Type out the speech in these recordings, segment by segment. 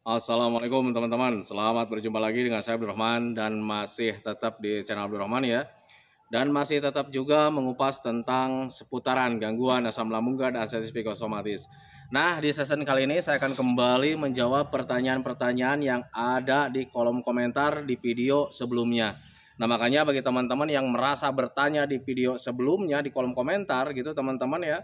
Assalamualaikum teman-teman, selamat berjumpa lagi dengan saya Abdurrahman dan masih tetap di channel Abdurrahman ya. Dan masih tetap juga mengupas tentang seputaran gangguan asam lambung dan sensitif psikosomatis. Nah, di sesi kali ini saya akan kembali menjawab pertanyaan-pertanyaan yang ada di kolom komentar di video sebelumnya. Nah, makanya bagi teman-teman yang merasa bertanya di video sebelumnya di kolom komentar gitu teman-teman ya,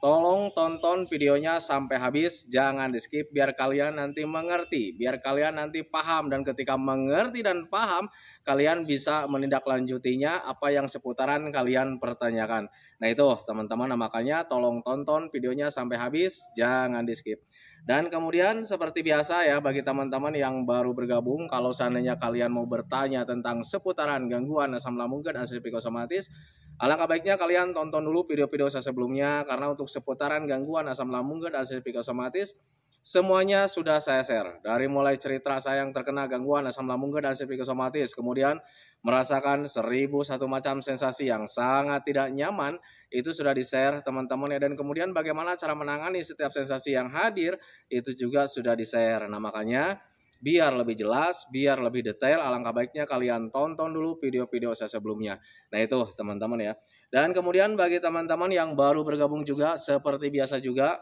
tolong tonton videonya sampai habis, jangan di skip biar kalian nanti mengerti, biar kalian nanti paham, dan ketika mengerti dan paham, kalian bisa menindaklanjutinya apa yang seputaran kalian pertanyakan. Nah itu teman-teman, makanya tolong tonton videonya sampai habis, jangan di skip. Dan kemudian seperti biasa ya, bagi teman-teman yang baru bergabung, kalau seandainya kalian mau bertanya tentang seputaran gangguan asam lambung dan sensitif psikosomatis, alangkah baiknya kalian tonton dulu video-video saya sebelumnya, karena untuk seputaran gangguan asam lambung dan sensitif psikosomatis semuanya sudah saya share. Dari mulai cerita saya yang terkena gangguan asam lambung dan sensitif psikosomatis, kemudian merasakan 1001 macam sensasi yang sangat tidak nyaman, itu sudah di-share teman-teman ya. Dan kemudian bagaimana cara menangani setiap sensasi yang hadir, itu juga sudah di-share. Nah makanya biar lebih jelas, biar lebih detail, alangkah baiknya kalian tonton dulu video-video saya sebelumnya. Nah itu teman-teman ya. Dan kemudian bagi teman-teman yang baru bergabung juga, seperti biasa juga,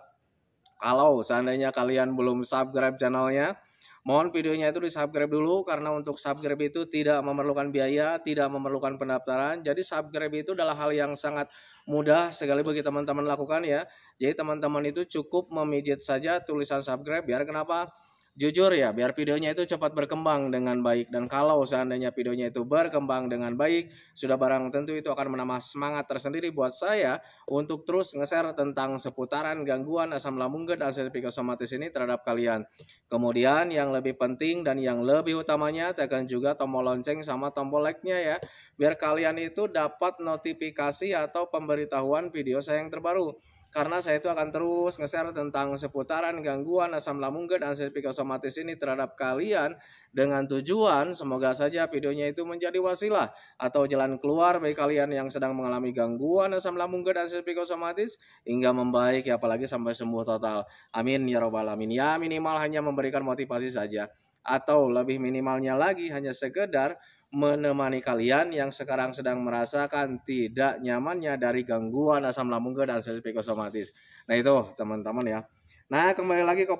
kalau seandainya kalian belum subscribe channelnya, mohon videonya itu di subscribe dulu, karena untuk subscribe itu tidak memerlukan biaya, tidak memerlukan pendaftaran. Jadi subscribe itu adalah hal yang sangat mudah sekali bagi teman-teman lakukan ya. Jadi teman-teman itu cukup memijit saja tulisan subscribe, biar kenapa? Jujur ya, biar videonya itu cepat berkembang dengan baik. Dan kalau seandainya videonya itu berkembang dengan baik, sudah barang tentu itu akan menambah semangat tersendiri buat saya untuk terus nge-share tentang seputaran gangguan asam lambung dan sensitif psikosomatis ini terhadap kalian. Kemudian yang lebih penting dan yang lebih utamanya, tekan juga tombol lonceng sama tombol like-nya ya, biar kalian itu dapat notifikasi atau pemberitahuan video saya yang terbaru. Karena saya itu akan terus nge-share tentang seputaran gangguan asam lambung dan sensitif psikosomatis ini terhadap kalian, dengan tujuan semoga saja videonya itu menjadi wasilah atau jalan keluar bagi kalian yang sedang mengalami gangguan asam lambung dan sensitif psikosomatis hingga membaik ya, apalagi sampai sembuh total. Amin ya robbal alamin. Ya minimal hanya memberikan motivasi saja, atau lebih minimalnya lagi hanya sekedar menemani kalian yang sekarang sedang merasakan tidak nyamannya dari gangguan asam lambung dan sensitif psikosomatis. Nah itu teman-teman ya. Nah kembali lagi ke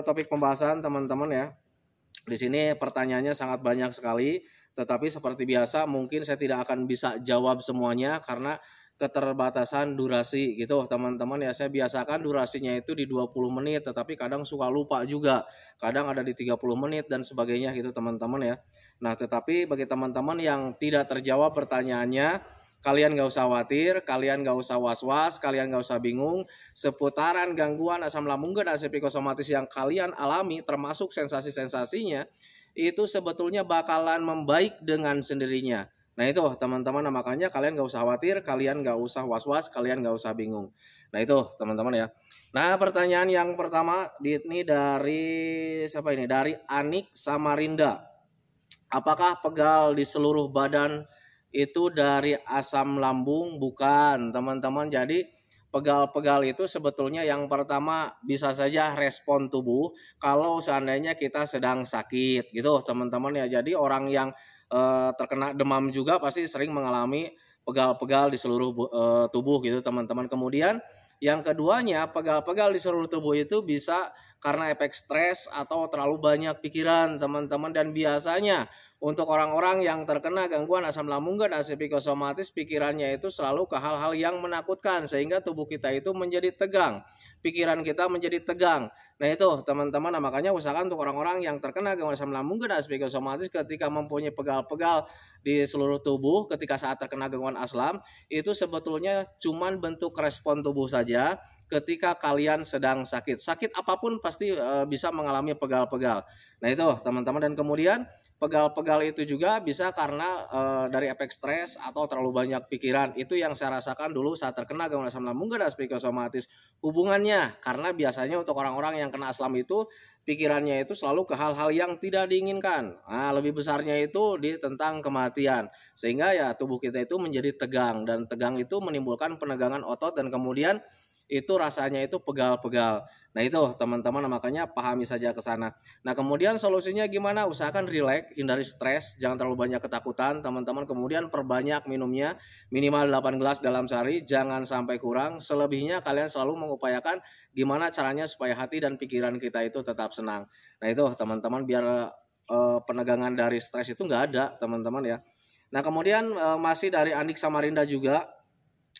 topik pembahasan teman-teman ya. Di sini pertanyaannya sangat banyak sekali, tetapi seperti biasa mungkin saya tidak akan bisa jawab semuanya karena keterbatasan durasi gitu teman-teman ya. Saya biasakan durasinya itu di 20 menit, tetapi kadang suka lupa juga. Kadang ada di 30 menit dan sebagainya gitu teman-teman ya. Nah, tetapi bagi teman-teman yang tidak terjawab pertanyaannya, kalian gak usah khawatir, kalian gak usah was-was, kalian gak usah bingung. Seputaran gangguan asam lambung dan psikosomatis yang kalian alami, termasuk sensasi-sensasinya, itu sebetulnya bakalan membaik dengan sendirinya. Nah itu teman-teman, makanya kalian gak usah khawatir, kalian gak usah was-was, kalian gak usah bingung. Nah itu teman-teman ya. Nah pertanyaan yang pertama ini dari siapa ini? Dari Anik Samarinda. Apakah pegal di seluruh badan itu dari asam lambung? Bukan, teman-teman. Jadi pegal-pegal itu sebetulnya yang pertama bisa saja respon tubuh kalau seandainya kita sedang sakit gitu, teman-teman ya. Jadi orang yang terkena demam juga pasti sering mengalami pegal-pegal di seluruh tubuh gitu, teman-teman. Kemudian yang keduanya, pegal-pegal di seluruh tubuh itu bisa karena efek stres atau terlalu banyak pikiran, teman-teman. Dan biasanya untuk orang-orang yang terkena gangguan asam lambung dan psikosomatis, pikirannya itu selalu ke hal-hal yang menakutkan sehingga tubuh kita itu menjadi tegang, pikiran kita menjadi tegang. Nah itu teman-teman, nah, makanya usahakan untuk orang-orang yang terkena gangguan asam lambung dan psikosomatis, ketika mempunyai pegal-pegal di seluruh tubuh ketika saat terkena gangguan asam, itu sebetulnya cuman bentuk respon tubuh saja. Ketika kalian sedang sakit, sakit apapun pasti bisa mengalami pegal-pegal. Nah itu teman-teman. Dan kemudian pegal-pegal itu juga bisa karena dari efek stres atau terlalu banyak pikiran. Itu yang saya rasakan dulu saat terkena gangguan asam lambung dan psikosomatis. Hubungannya karena biasanya untuk orang-orang yang kena asam itu pikirannya itu selalu ke hal-hal yang tidak diinginkan. Nah, lebih besarnya itu di tentang kematian. Sehingga ya tubuh kita itu menjadi tegang, dan tegang itu menimbulkan penegangan otot, dan kemudian itu rasanya itu pegal-pegal. Nah itu teman-teman, makanya pahami saja ke sana. Nah kemudian solusinya gimana? Usahakan rileks, hindari stres, jangan terlalu banyak ketakutan teman-teman. Kemudian perbanyak minumnya, minimal 8 gelas dalam sehari, jangan sampai kurang. Selebihnya kalian selalu mengupayakan gimana caranya supaya hati dan pikiran kita itu tetap senang. Nah itu teman-teman, biar penegangan dari stres itu nggak ada teman-teman ya. Nah kemudian masih dari Andik Samarinda juga,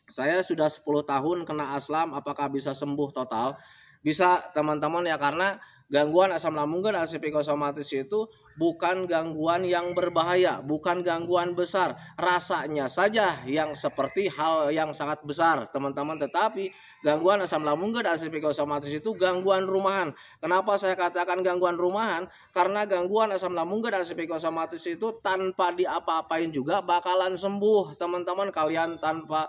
saya sudah 10 tahun kena aslam, apakah bisa sembuh total? Bisa teman-teman ya, karena gangguan asam lambung dan psikosomatis itu bukan gangguan yang berbahaya, bukan gangguan besar. Rasanya saja yang seperti hal yang sangat besar teman-teman, tetapi gangguan asam lambung dan psikosomatis itu gangguan rumahan. Kenapa saya katakan gangguan rumahan? Karena gangguan asam lambung dan psikosomatis itu tanpa diapa-apain juga bakalan sembuh teman-teman. Kalian tanpa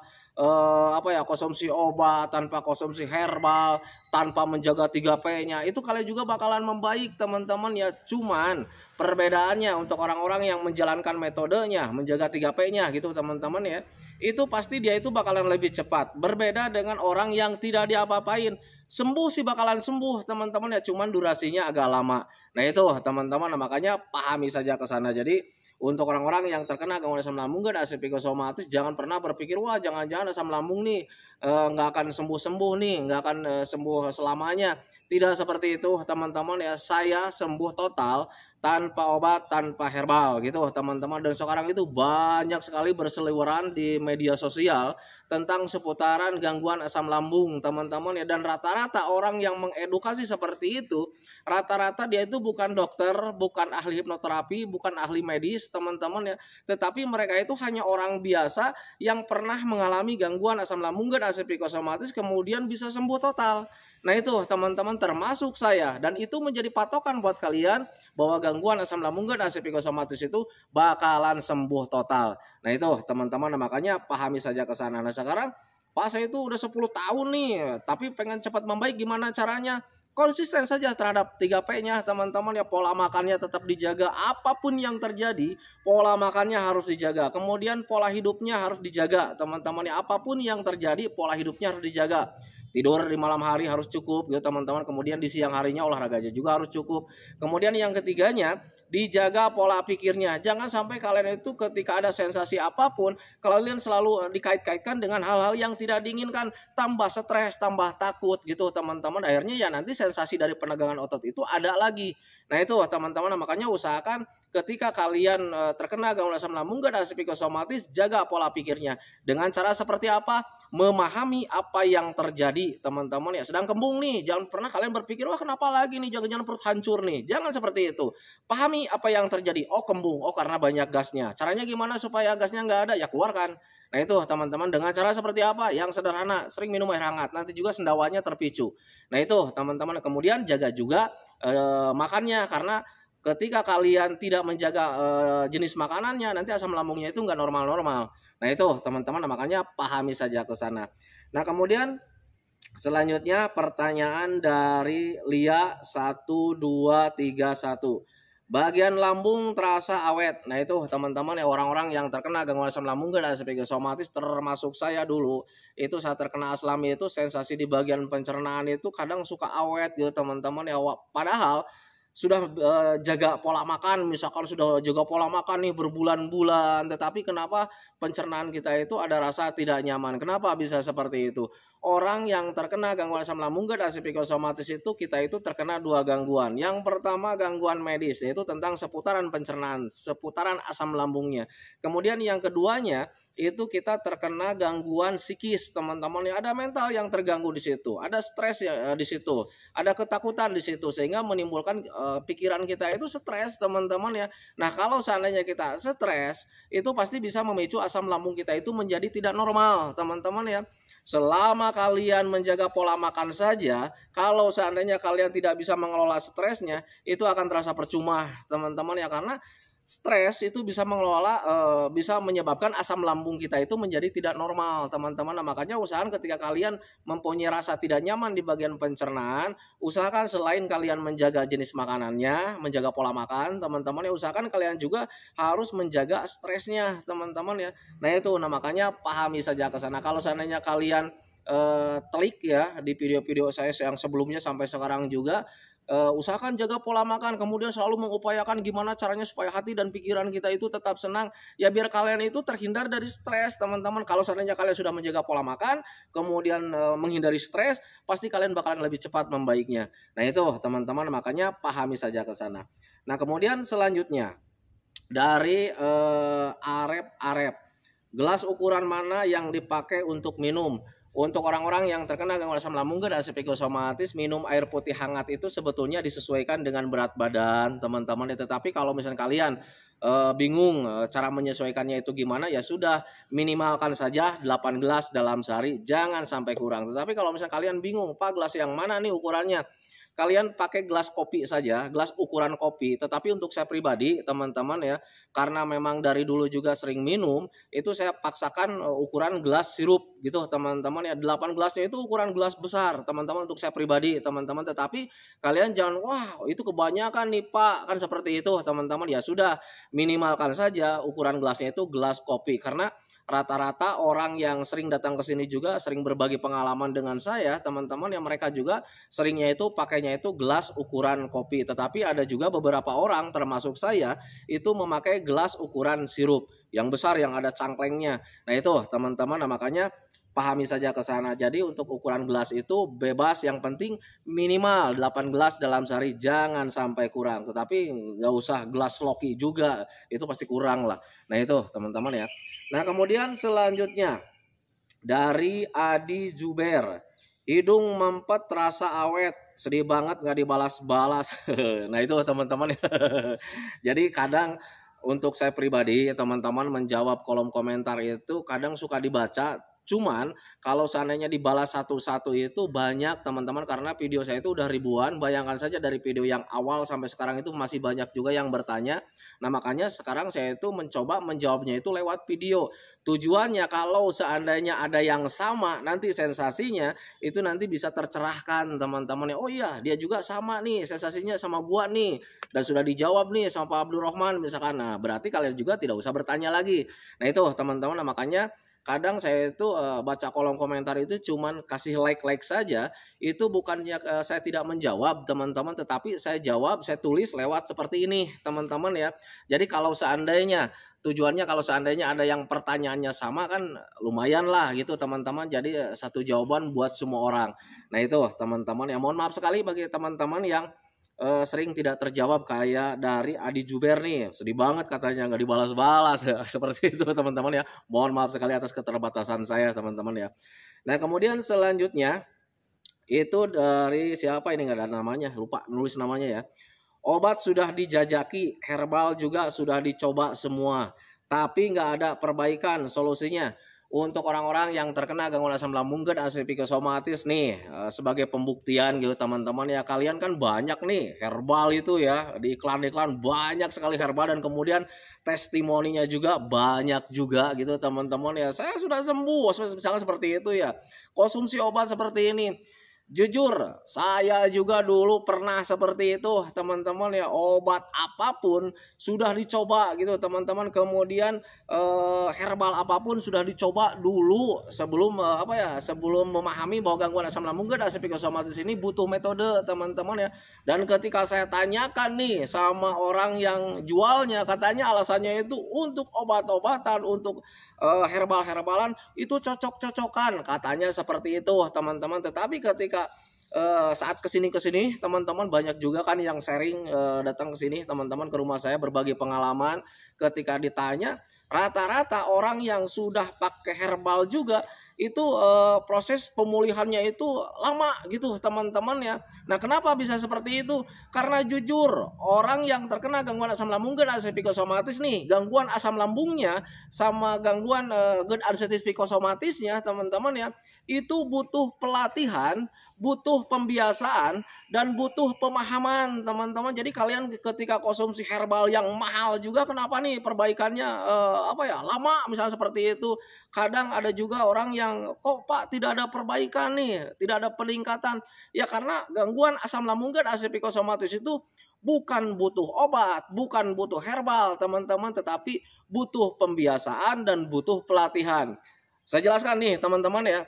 konsumsi obat, tanpa konsumsi herbal, tanpa menjaga 3P-nya, itu kalian juga bakalan membaik teman-teman ya. Cuman perbedaannya untuk orang-orang yang menjalankan metodenya, menjaga 3P-nya gitu teman-teman ya, itu pasti dia itu bakalan lebih cepat. Berbeda dengan orang yang tidak diapa-apain. Sembuh sih bakalan sembuh teman-teman ya, cuman durasinya agak lama. Nah itu teman-teman, makanya pahami saja ke sana. Jadi untuk orang-orang yang terkena gangguan asam lambung dan psikosomatis, jangan pernah berpikir wah jangan-jangan asam lambung nih nggak akan sembuh-sembuh nih, nggak akan sembuh selamanya. Tidak seperti itu teman-teman ya. Saya sembuh total tanpa obat, tanpa herbal gitu teman-teman. Dan sekarang itu banyak sekali berseliweran di media sosial tentang seputaran gangguan asam lambung teman-teman ya. Dan rata-rata orang yang mengedukasi seperti itu, rata-rata dia itu bukan dokter, bukan ahli hipnoterapi, bukan ahli medis teman-teman ya, tetapi mereka itu hanya orang biasa yang pernah mengalami gangguan asam lambung dan psikosomatis kemudian bisa sembuh total. Nah itu teman-teman, termasuk saya, dan itu menjadi patokan buat kalian bahwa gangguan asam lambung dan psikosomatis itu bakalan sembuh total. Nah itu teman-teman, makanya pahami saja ke sana. Nah sekarang Pak, saya itu udah 10 tahun nih, tapi pengen cepat membaik, gimana caranya? Konsisten saja terhadap 3P-nya teman-teman ya. Pola makannya tetap dijaga, apapun yang terjadi pola makannya harus dijaga. Kemudian pola hidupnya harus dijaga teman-teman ya. Apapun yang terjadi pola hidupnya harus dijaga. Tidur di malam hari harus cukup gitu teman-teman. Kemudian di siang harinya olahraganya juga harus cukup. Kemudian yang ketiganya, dijaga pola pikirnya. Jangan sampai kalian itu ketika ada sensasi apapun, kalian selalu dikait-kaitkan dengan hal-hal yang tidak diinginkan. Tambah stres, tambah takut gitu teman-teman. Akhirnya ya nanti sensasi dari penegangan otot itu ada lagi. Nah itu teman-teman, makanya usahakan ketika kalian terkena gangguan asam lambung dan psikosomatis, jaga pola pikirnya. Dengan cara seperti apa? Memahami apa yang terjadi teman-teman ya. Sedang kembung nih, jangan pernah kalian berpikir wah kenapa lagi nih, jangan-jangan perut hancur nih. Jangan seperti itu. Pahami apa yang terjadi. Oh kembung, oh karena banyak gasnya. Caranya gimana supaya gasnya nggak ada? Ya keluarkan. Nah itu teman-teman, dengan cara seperti apa? Yang sederhana, sering minum air hangat, nanti juga sendawanya terpicu. Nah itu teman-teman, kemudian jaga juga makannya, karena ketika kalian tidak menjaga jenis makanannya, nanti asam lambungnya itu nggak normal-normal. Nah itu teman-teman, makanya pahami saja ke sana. Nah kemudian selanjutnya pertanyaan dari Lia 1231. Bagian lambung terasa awet. Nah itu teman-teman ya, orang-orang yang terkena gangguan asam lambung dan psikosomatis, termasuk saya dulu. Itu saat terkena asam itu sensasi di bagian pencernaan itu kadang suka awet gitu teman-teman ya. Padahal sudah jaga pola makan, misalkan sudah jaga pola makan nih berbulan-bulan, tetapi kenapa pencernaan kita itu ada rasa tidak nyaman? Kenapa bisa seperti itu? Orang yang terkena gangguan asam lambung dan psikosomatis itu, kita itu terkena dua gangguan. Yang pertama gangguan medis, yaitu tentang seputaran pencernaan, seputaran asam lambungnya. Kemudian yang keduanya itu kita terkena gangguan psikis teman-teman ya. Ada mental yang terganggu di situ, ada stres ya di situ, ada ketakutan di situ, sehingga menimbulkan pikiran kita itu stres teman-teman ya. Nah kalau seandainya kita stres, itu pasti bisa memicu asam lambung kita itu menjadi tidak normal teman-teman ya. Selama kalian menjaga pola makan saja, kalau seandainya kalian tidak bisa mengelola stresnya, itu akan terasa percuma teman-teman ya. Karena stres itu bisa bisa menyebabkan asam lambung kita itu menjadi tidak normal teman-teman. Nah, makanya usahakan ketika kalian mempunyai rasa tidak nyaman di bagian pencernaan, usahakan selain kalian menjaga jenis makanannya, menjaga pola makan teman-teman ya, usahakan kalian juga harus menjaga stresnya teman-teman ya. Nah itu, makanya pahami saja ke sana. Kalau seandainya kalian telik ya di video-video saya yang sebelumnya sampai sekarang juga, usahakan jaga pola makan, kemudian selalu mengupayakan gimana caranya supaya hati dan pikiran kita itu tetap senang, ya biar kalian itu terhindar dari stres teman-teman. Kalau seandainya kalian sudah menjaga pola makan, kemudian menghindari stres, pasti kalian bakalan lebih cepat membaiknya. Nah itu teman-teman, makanya pahami saja ke sana. Nah kemudian selanjutnya, dari arep, gelas ukuran mana yang dipakai untuk minum? Untuk orang-orang yang terkena gangguan asam lambung dan psikosomatis, minum air putih hangat itu sebetulnya disesuaikan dengan berat badan teman-teman. Tetapi kalau misalnya kalian bingung cara menyesuaikannya itu gimana, ya sudah, minimalkan saja 8 gelas dalam sehari, jangan sampai kurang. Tetapi kalau misalnya kalian bingung, Pak gelas yang mana nih ukurannya? Kalian pakai gelas kopi saja, gelas ukuran kopi. Tetapi untuk saya pribadi, teman-teman ya, karena memang dari dulu juga sering minum, itu saya paksakan ukuran gelas sirup gitu, teman-teman ya. 8 gelasnya itu ukuran gelas besar, teman-teman, untuk saya pribadi, teman-teman. Tetapi kalian jangan, wah itu kebanyakan nih Pak, kan seperti itu, teman-teman. Ya sudah, minimalkan saja ukuran gelasnya itu gelas kopi, karena rata-rata orang yang sering datang ke sini juga sering berbagi pengalaman dengan saya, teman-teman, yang mereka juga seringnya itu pakainya itu gelas ukuran kopi. Tetapi ada juga beberapa orang termasuk saya itu memakai gelas ukuran sirup yang besar yang ada cangklengnya. Nah itu teman-teman, nah makanya pahami saja ke sana. Jadi untuk ukuran gelas itu bebas, yang penting minimal 8 gelas dalam sehari, jangan sampai kurang. Tetapi nggak usah gelas loki juga, itu pasti kurang lah. Nah itu teman-teman ya. Nah kemudian selanjutnya dari Adi Juber, hidung mempet rasa awet, sedih banget nggak dibalas-balas. Nah itu teman-teman. Jadi kadang untuk saya pribadi, teman-teman, menjawab kolom komentar itu kadang suka dibaca. Cuman kalau seandainya dibalas satu-satu itu banyak teman-teman, karena video saya itu udah ribuan. Bayangkan saja dari video yang awal sampai sekarang itu masih banyak juga yang bertanya. Nah makanya sekarang saya itu mencoba menjawabnya itu lewat video. Tujuannya kalau seandainya ada yang sama, nanti sensasinya itu nanti bisa tercerahkan teman-teman. Oh iya, dia juga sama nih, sensasinya sama gua nih, dan sudah dijawab nih sama Pak Abdurrahman misalkan. Nah berarti kalian juga tidak usah bertanya lagi. Nah itu teman-teman, nah, makanya kadang saya itu baca kolom komentar itu cuman kasih like saja. Itu bukannya saya tidak menjawab teman-teman, tetapi saya jawab, saya tulis lewat seperti ini teman-teman ya. Jadi kalau seandainya tujuannya, kalau seandainya ada yang pertanyaannya sama, kan lumayan lah gitu teman-teman. Jadi satu jawaban buat semua orang. Nah itu teman-teman ya, mohon maaf sekali bagi teman-teman yang sering tidak terjawab, kayak dari Adi Juber nih, sedih banget katanya nggak dibalas-balas. Seperti itu teman-teman ya, mohon maaf sekali atas keterbatasan saya teman-teman ya. Nah kemudian selanjutnya itu dari siapa ini, nggak ada namanya, lupa nulis namanya ya. Obat sudah dijajaki, herbal juga sudah dicoba semua, tapi nggak ada perbaikan. Solusinya untuk orang-orang yang terkena gangguan asam lambung dan psikosomatis nih, sebagai pembuktian gitu teman-teman ya, kalian kan banyak nih herbal itu ya, di iklan-iklan banyak sekali herbal, dan kemudian testimoninya juga banyak juga gitu teman-teman ya. Saya sudah sembuh misalnya seperti itu ya, konsumsi obat seperti ini. Jujur, saya juga dulu pernah seperti itu teman-teman ya, obat apapun sudah dicoba gitu teman-teman. Kemudian herbal apapun sudah dicoba dulu sebelum sebelum memahami bahwa gangguan asam lambung dan psikosomatis ini butuh metode teman-teman ya. Dan ketika saya tanyakan nih sama orang yang jualnya, katanya alasannya itu untuk obat-obatan, untuk herbal-herbalan itu cocok-cocokan, katanya seperti itu teman-teman. Tetapi ketika saat kesini teman-teman, banyak juga kan yang sharing, datang ke sini teman-teman, ke rumah saya berbagi pengalaman. Ketika ditanya, rata-rata orang yang sudah pakai herbal juga itu proses pemulihannya itu lama gitu teman-teman ya. Nah kenapa bisa seperti itu? Karena jujur, orang yang terkena gangguan asam lambung dan psikosomatis nih, gangguan asam lambungnya sama gangguan psikosomatisnya teman-teman ya, itu butuh pelatihan, butuh pembiasaan, dan butuh pemahaman teman-teman. Jadi kalian ketika konsumsi herbal yang mahal juga, kenapa nih perbaikannya lama misalnya seperti itu. Kadang ada juga orang yang, kok Pak tidak ada perbaikan nih, tidak ada peningkatan. Ya karena gangguan asam lambung dan psikosomatis itu bukan butuh obat, bukan butuh herbal teman-teman, tetapi butuh pembiasaan dan butuh pelatihan. Saya jelaskan nih teman-teman ya.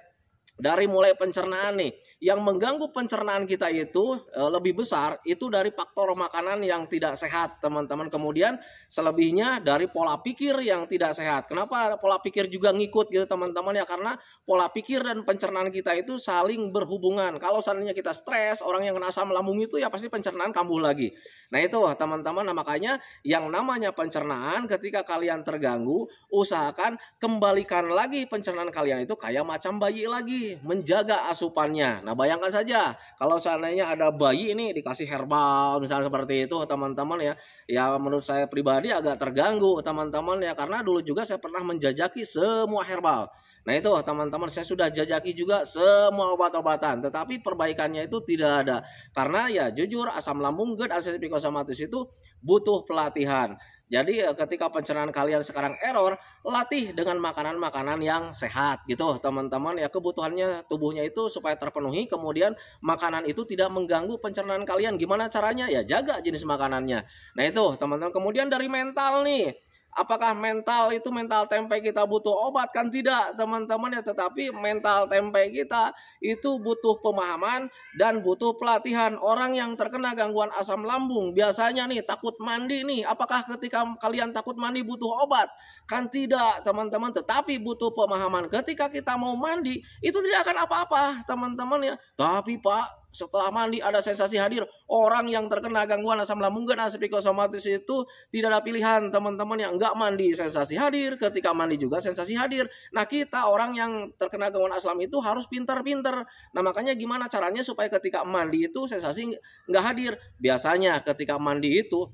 dari mulai pencernaan nih, yang mengganggu pencernaan kita itu lebih besar itu dari faktor makanan yang tidak sehat, teman-teman. Kemudian selebihnya dari pola pikir yang tidak sehat. Kenapa pola pikir juga ngikut gitu, teman-teman ya? Karena pola pikir dan pencernaan kita itu saling berhubungan. Kalau seandainya kita stres, orang yang kena asam lambung itu ya pasti pencernaan kambuh lagi. Nah itu teman-teman, nah makanya yang namanya pencernaan ketika kalian terganggu, usahakan kembalikan lagi pencernaan kalian itu kayak macam bayi lagi, menjaga asupannya. Nah bayangkan saja kalau seandainya ada bayi ini dikasih herbal misalnya seperti itu, teman-teman ya, ya menurut saya pribadi agak terganggu teman-teman ya, karena dulu juga saya pernah menjajaki semua herbal. Nah itu teman-teman, saya sudah jajaki juga semua obat-obatan, tetapi perbaikannya itu tidak ada. Karena ya jujur asam lambung GERD, ulcerative psoriasis itu butuh pelatihan. Jadi ketika pencernaan kalian sekarang error, latih dengan makanan-makanan yang sehat gitu teman-teman ya, kebutuhannya tubuhnya itu supaya terpenuhi, kemudian makanan itu tidak mengganggu pencernaan kalian. Gimana caranya? Ya jaga jenis makanannya. Nah itu teman-teman, kemudian dari mental nih. Apakah mental itu mental tempe kita butuh obat? Kan tidak teman-teman ya, tetapi mental tempe kita itu butuh pemahaman dan butuh pelatihan. Orang yang terkena gangguan asam lambung biasanya nih takut mandi nih. Apakah ketika kalian takut mandi butuh obat? Kan tidak teman-teman, tetapi butuh pemahaman. Ketika kita mau mandi itu tidak akan apa-apa teman-teman ya. Tapi Pak, setelah mandi ada sensasi hadir. Orang yang terkena gangguan asam lambung dan psikosomatis itu tidak ada pilihan teman-teman, yang enggak mandi sensasi hadir, ketika mandi juga sensasi hadir. Nah kita orang yang terkena gangguan asam itu harus pintar-pintar. Nah makanya gimana caranya supaya ketika mandi itu sensasi enggak hadir. Biasanya ketika mandi itu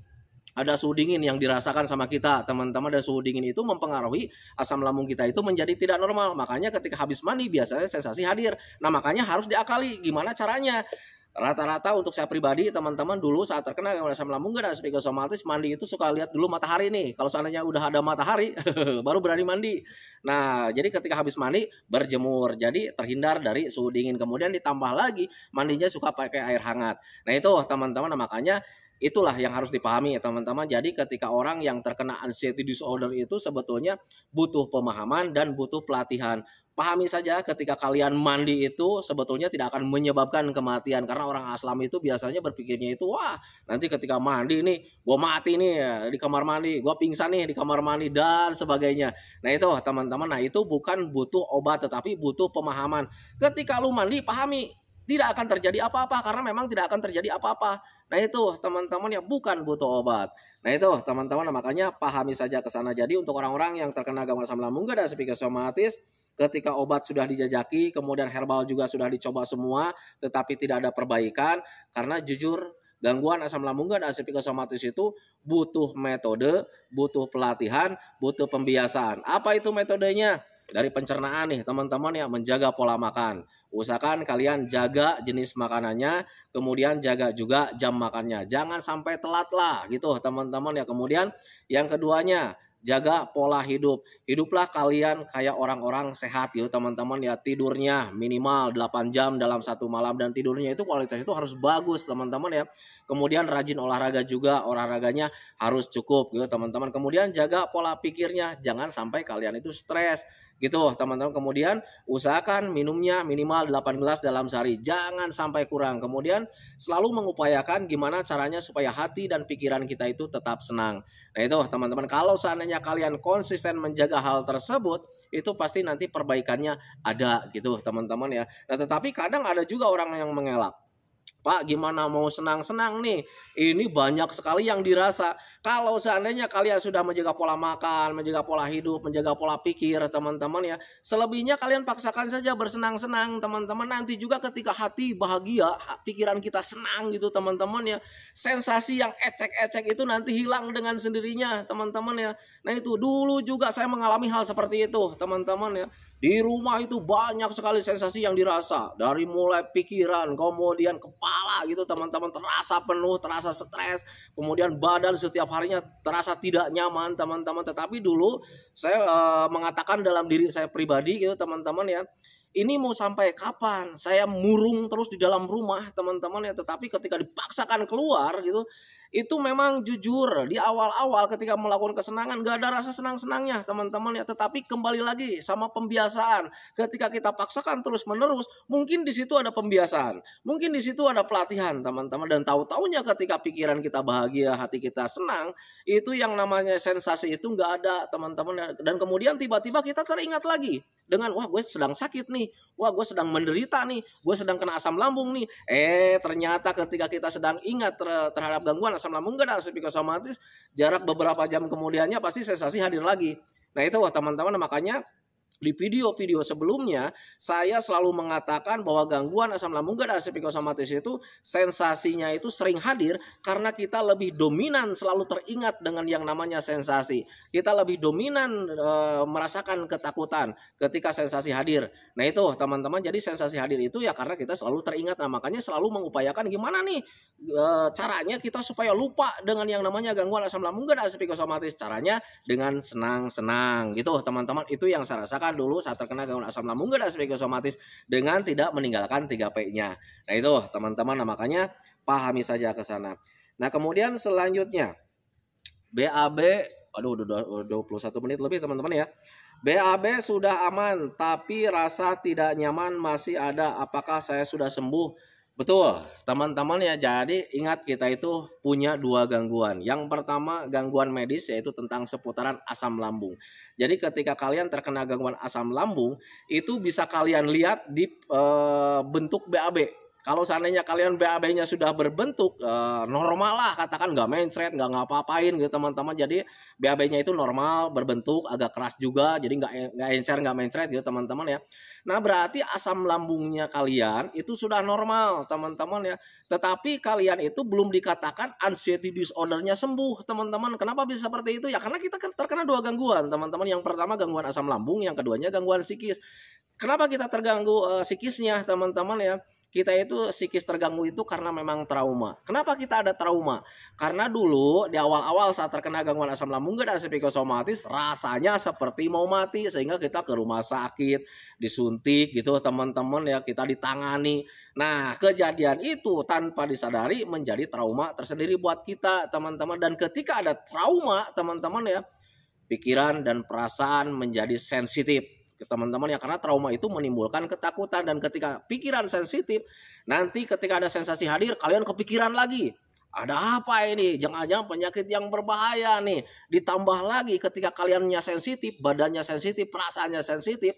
ada suhu dingin yang dirasakan sama kita teman-teman, dan suhu dingin itu mempengaruhi asam lambung kita itu menjadi tidak normal. Makanya ketika habis mandi biasanya sensasi hadir. Nah makanya harus diakali. Gimana caranya? Rata-rata untuk saya pribadi teman-teman, dulu saat terkena gangguan asam lambung dan psikosomatis, mandi itu suka lihat dulu matahari nih. Kalau seandainya udah ada matahari baru berani mandi. Nah jadi ketika habis mandi berjemur, jadi terhindar dari suhu dingin. Kemudian ditambah lagi mandinya suka pakai air hangat. Nah itu teman-teman, nah, makanya itulah yang harus dipahami ya teman-teman. Jadi ketika orang yang terkena anxiety disorder itu sebetulnya butuh pemahaman dan butuh pelatihan. Pahami saja ketika kalian mandi itu sebetulnya tidak akan menyebabkan kematian. Karena orang aslam itu biasanya berpikirnya itu, wah nanti ketika mandi nih gue mati nih ya, di kamar mandi, gue pingsan nih di kamar mandi dan sebagainya. Nah itu teman-teman, nah itu bukan butuh obat tetapi butuh pemahaman. Ketika lu mandi pahami, tidak akan terjadi apa-apa, karena memang tidak akan terjadi apa-apa. Nah itu teman-teman ya, bukan butuh obat. Nah itu teman-teman, makanya pahami saja ke sana. Jadi untuk orang-orang yang terkena gangguan asam lambung dan psikosomatis, ketika obat sudah dijajaki, kemudian herbal juga sudah dicoba semua, tetapi tidak ada perbaikan, karena jujur gangguan asam lambung dan psikosomatis itu butuh metode, butuh pelatihan, butuh pembiasaan. Apa itu metodenya? Dari pencernaan nih teman-teman ya, menjaga pola makan. Usahakan kalian jaga jenis makanannya, kemudian jaga juga jam makannya. Jangan sampai telat lah gitu teman-teman ya. Kemudian yang keduanya, jaga pola hidup. Hiduplah kalian kayak orang-orang sehat ya teman-teman ya. Tidurnya minimal 8 jam dalam satu malam, dan tidurnya itu kualitasnya itu harus bagus teman-teman ya. Kemudian rajin olahraga juga, olahraganya harus cukup gitu teman-teman. Kemudian jaga pola pikirnya, jangan sampai kalian itu stres gitu teman-teman. Kemudian usahakan minumnya minimal 8 gelas dalam sehari, jangan sampai kurang. Kemudian selalu mengupayakan gimana caranya supaya hati dan pikiran kita itu tetap senang. Nah itu teman-teman, kalau seandainya kalian konsisten menjaga hal tersebut, itu pasti nanti perbaikannya ada gitu teman-teman ya. Nah tetapi kadang ada juga orang yang mengelak. Pak, gimana mau senang-senang nih? Ini banyak sekali yang dirasa. Kalau seandainya kalian sudah menjaga pola makan, menjaga pola hidup, menjaga pola pikir, teman-teman ya, selebihnya kalian paksakan saja bersenang-senang, teman-teman. Nanti juga ketika hati bahagia, pikiran kita senang gitu, teman-teman ya, sensasi yang ecek-ecek itu nanti hilang dengan sendirinya, teman-teman ya. Nah itu dulu juga saya mengalami hal seperti itu, teman-teman ya. Di rumah itu banyak sekali sensasi yang dirasa. Dari mulai pikiran, kemudian kepala gitu teman-teman, terasa penuh, terasa stres. Kemudian badan setiap harinya terasa tidak nyaman teman-teman. Tetapi dulu saya mengatakan dalam diri saya pribadi gitu teman-teman ya. Ini mau sampai kapan? Saya murung terus di dalam rumah teman-teman ya. Tetapi ketika dipaksakan keluar gitu, itu memang jujur di awal-awal ketika melakukan kesenangan gak ada rasa senang-senangnya teman-teman ya, tetapi kembali lagi sama pembiasaan. Ketika kita paksakan terus-menerus, mungkin di situ ada pembiasaan, mungkin di situ ada pelatihan teman-teman, dan tahu-taunya ketika pikiran kita bahagia, hati kita senang, itu yang namanya sensasi itu nggak ada teman-teman. Dan kemudian tiba-tiba kita teringat lagi dengan wah gue sedang sakit nih, wah gue sedang menderita nih, gue sedang kena asam lambung nih. Ternyata ketika kita sedang ingat terhadap gangguan asam lambung dan psikosomatis, jarak beberapa jam kemudiannya pasti sensasi hadir lagi. Nah itu teman-teman, makanya di video-video sebelumnya saya selalu mengatakan bahwa gangguan asam lambung dan psikosomatis itu sensasinya itu sering hadir karena kita lebih dominan selalu teringat dengan yang namanya sensasi. Kita lebih dominan merasakan ketakutan ketika sensasi hadir. Nah itu teman-teman, jadi sensasi hadir itu ya karena kita selalu teringat. Nah makanya selalu mengupayakan gimana nih caranya kita supaya lupa dengan yang namanya gangguan asam lambung dan psikosomatis. Caranya dengan senang-senang gitu teman-teman. Itu yang saya rasakan dulu saat terkena gangguan asam lambung dan psikosomatis dengan tidak meninggalkan 3P-nya. Nah itu teman-teman, nah, makanya pahami saja ke sana. Nah kemudian selanjutnya BAB, aduh udah 21 menit lebih teman-teman ya. BAB sudah aman tapi rasa tidak nyaman masih ada, apakah saya sudah sembuh? Betul teman-teman ya, jadi ingat kita itu punya dua gangguan. Yang pertama gangguan medis yaitu tentang seputaran asam lambung. Jadi ketika kalian terkena gangguan asam lambung itu bisa kalian lihat di bentuk BAB. Kalau seandainya kalian BAB-nya sudah berbentuk normal lah, katakan nggak mencret, nggak ngapa-ngapain gitu teman-teman. Jadi BAB-nya itu normal, berbentuk agak keras juga, jadi nggak encer, nggak mencret gitu teman-teman ya. Nah berarti asam lambungnya kalian itu sudah normal teman-teman ya. Tetapi kalian itu belum dikatakan anxiety disorder-nya sembuh teman-teman. Kenapa bisa seperti itu? Ya karena kita terkena dua gangguan teman-teman. Yang pertama gangguan asam lambung, yang keduanya gangguan psikis. Kenapa kita terganggu psikisnya teman-teman ya? Kita itu psikis terganggu itu karena memang trauma. Kenapa kita ada trauma? Karena dulu di awal-awal saat terkena gangguan asam lambung dan psikosomatis rasanya seperti mau mati, sehingga kita ke rumah sakit, disuntik gitu teman-teman ya, kita ditangani. Nah kejadian itu tanpa disadari menjadi trauma tersendiri buat kita teman-teman. Dan ketika ada trauma teman-teman ya, pikiran dan perasaan menjadi sensitif teman-teman ya, karena trauma itu menimbulkan ketakutan. Dan ketika pikiran sensitif, nanti ketika ada sensasi hadir kalian kepikiran lagi, ada apa ini, jangan-jangan penyakit yang berbahaya nih. Ditambah lagi ketika kaliannya sensitif, badannya sensitif, perasaannya sensitif,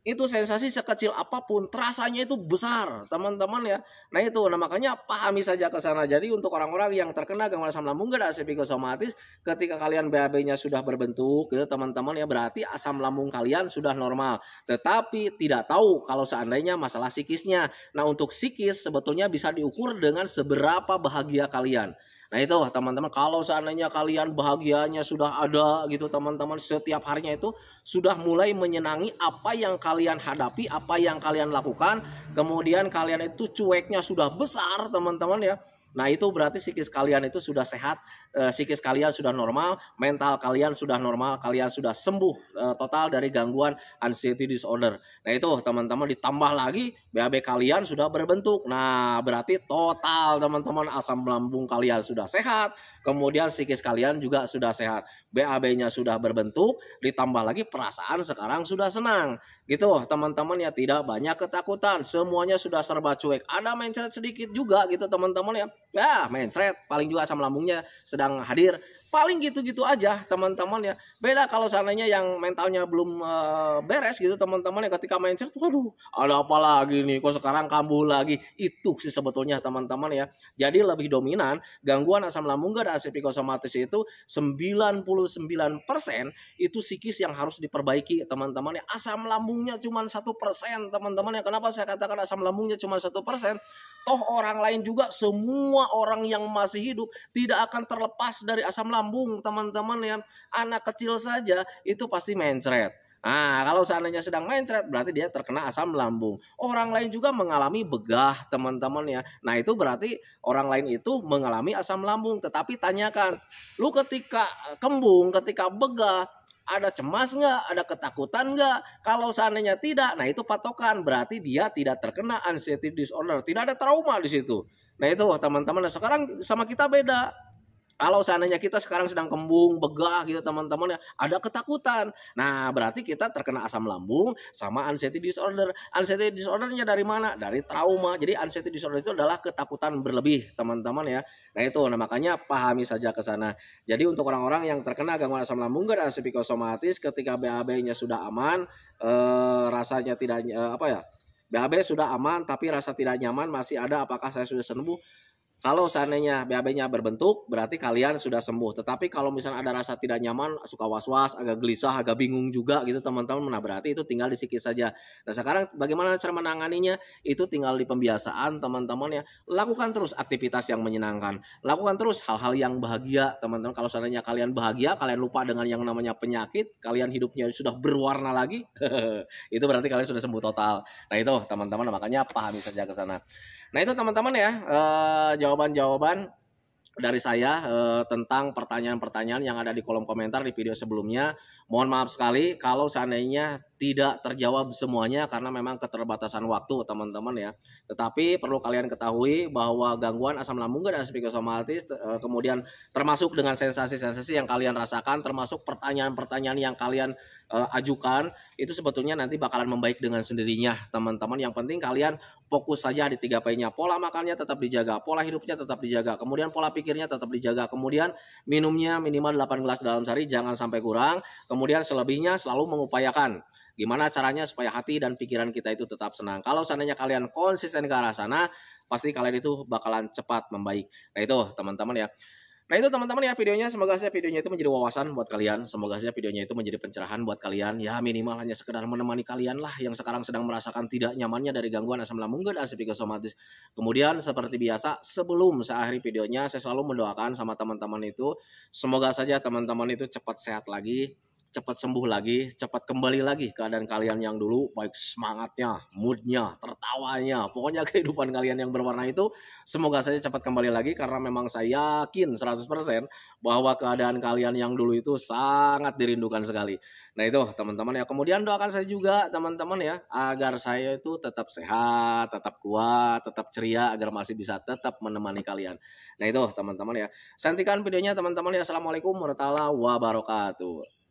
itu sensasi sekecil apapun terasanya itu besar teman-teman ya. Nah itu, nah makanya pahami saja ke sana. Jadi untuk orang-orang yang terkena gangguan asam lambung dan psikosomatis, ketika kalian BAB-nya sudah berbentuk ya teman-teman ya, berarti asam lambung kalian sudah normal. Tetapi tidak tahu kalau seandainya masalah psikisnya. Nah untuk psikis sebetulnya bisa diukur dengan seberapa bahagia kalian. Nah itu teman-teman, kalau seandainya kalian bahagianya sudah ada gitu teman-teman, setiap harinya itu sudah mulai menyenangi apa yang kalian hadapi, apa yang kalian lakukan, kemudian kalian itu cueknya sudah besar teman-teman ya. Nah itu berarti psikis kalian itu sudah sehat, psikis kalian sudah normal, mental kalian sudah normal, kalian sudah sembuh total dari gangguan anxiety disorder. Nah itu teman-teman, ditambah lagi BAB kalian sudah berbentuk. Nah berarti total teman-teman asam lambung kalian sudah sehat, kemudian psikis kalian juga sudah sehat, BAB-nya sudah berbentuk, ditambah lagi perasaan sekarang sudah senang. Gitu teman-teman ya, tidak banyak ketakutan, semuanya sudah serba cuek. Ada mencret sedikit juga gitu teman-teman ya. Ya mencret, paling juga asam lambungnya sedang hadir, paling gitu-gitu aja teman-teman ya. Beda kalau seandainya yang mentalnya belum beres gitu teman-teman ya, ketika mencret waduh ada apa lagi nih, kok sekarang kambuh lagi. Itu sih sebetulnya teman-teman ya. Jadi lebih dominan gangguan asam lambung dan psikosomatis itu 99% itu psikis yang harus diperbaiki teman-teman ya. Asam lambungnya cuma 1% teman-teman ya. Kenapa saya katakan asam lambungnya cuma 1%? Toh orang lain juga, semua orang yang masih hidup tidak akan terlepas dari asam lambung teman-teman ya. Anak kecil saja itu pasti mencret. Nah kalau seandainya sedang mencret berarti dia terkena asam lambung. Orang lain juga mengalami begah teman-teman ya. Nah itu berarti orang lain itu mengalami asam lambung. Tetapi tanyakan, lu ketika kembung, ketika begah, ada cemas nggak? Ada ketakutan nggak? Kalau seandainya tidak, nah itu patokan, berarti dia tidak terkena anxiety disorder, tidak ada trauma di situ. Nah itu teman-teman, nah sekarang sama kita beda. Kalau seandainya kita sekarang sedang kembung, begah gitu teman-teman ya, ada ketakutan. Nah, berarti kita terkena asam lambung sama anxiety disorder. Anxiety disordernya dari mana? Dari trauma. Jadi anxiety disorder itu adalah ketakutan berlebih, teman-teman ya. Nah, itu nah makanya pahami saja ke sana. Jadi untuk orang-orang yang terkena gangguan asam lambung dan psikosomatis ketika BAB-nya sudah aman, rasanya tidak apa ya? BAB sudah aman tapi rasa tidak nyaman masih ada, apakah saya sudah sembuh? Kalau seandainya BAB-nya berbentuk, berarti kalian sudah sembuh. Tetapi kalau misalnya ada rasa tidak nyaman, suka was-was, agak gelisah, agak bingung juga gitu teman-teman, nah berarti itu tinggal disikis saja. Nah sekarang bagaimana cara menanganinya? Itu tinggal di pembiasaan teman-teman ya. Lakukan terus aktivitas yang menyenangkan. Lakukan terus hal-hal yang bahagia teman-teman. Kalau seandainya kalian bahagia, kalian lupa dengan yang namanya penyakit, kalian hidupnya sudah berwarna lagi, itu berarti kalian sudah sembuh total. Nah itu teman-teman, makanya pahami saja ke sana. Nah itu teman-teman ya, jawaban-jawaban dari saya tentang pertanyaan-pertanyaan yang ada di kolom komentar di video sebelumnya. Mohon maaf sekali kalau seandainya tidak terjawab semuanya karena memang keterbatasan waktu teman-teman ya. Tetapi perlu kalian ketahui bahwa gangguan asam lambung dan psikosomatis kemudian termasuk dengan sensasi-sensasi yang kalian rasakan, termasuk pertanyaan-pertanyaan yang kalian ajukan, itu sebetulnya nanti bakalan membaik dengan sendirinya teman-teman. Yang penting kalian fokus saja di 3P-nya. Pola makannya tetap dijaga, pola hidupnya tetap dijaga, kemudian pola pikirnya tetap dijaga, kemudian minumnya minimal 8 gelas dalam sehari, jangan sampai kurang, kemudian selebihnya selalu mengupayakan gimana caranya supaya hati dan pikiran kita itu tetap senang. Kalau seandainya kalian konsisten ke arah sana, pasti kalian itu bakalan cepat membaik. Nah itu teman-teman ya. Nah itu teman-teman ya videonya, semoga saja videonya itu menjadi wawasan buat kalian, semoga saja videonya itu menjadi pencerahan buat kalian, ya minimal hanya sekedar menemani kalian lah yang sekarang sedang merasakan tidak nyamannya dari gangguan asam lambung dan psikosomatis. Kemudian seperti biasa sebelum saya akhiri videonya, saya selalu mendoakan sama teman-teman itu, semoga saja teman-teman itu cepat sehat lagi, cepat sembuh lagi, cepat kembali lagi keadaan kalian yang dulu, baik semangatnya, moodnya, tertawanya, pokoknya kehidupan kalian yang berwarna itu semoga saja cepat kembali lagi, karena memang saya yakin 100% bahwa keadaan kalian yang dulu itu sangat dirindukan sekali. Nah itu teman-teman ya, kemudian doakan saya juga teman-teman ya, agar saya itu tetap sehat, tetap kuat, tetap ceria, agar masih bisa tetap menemani kalian. Nah itu teman-teman ya, saya hentikan videonya teman-teman ya. Assalamualaikum warahmatullahi wabarakatuh.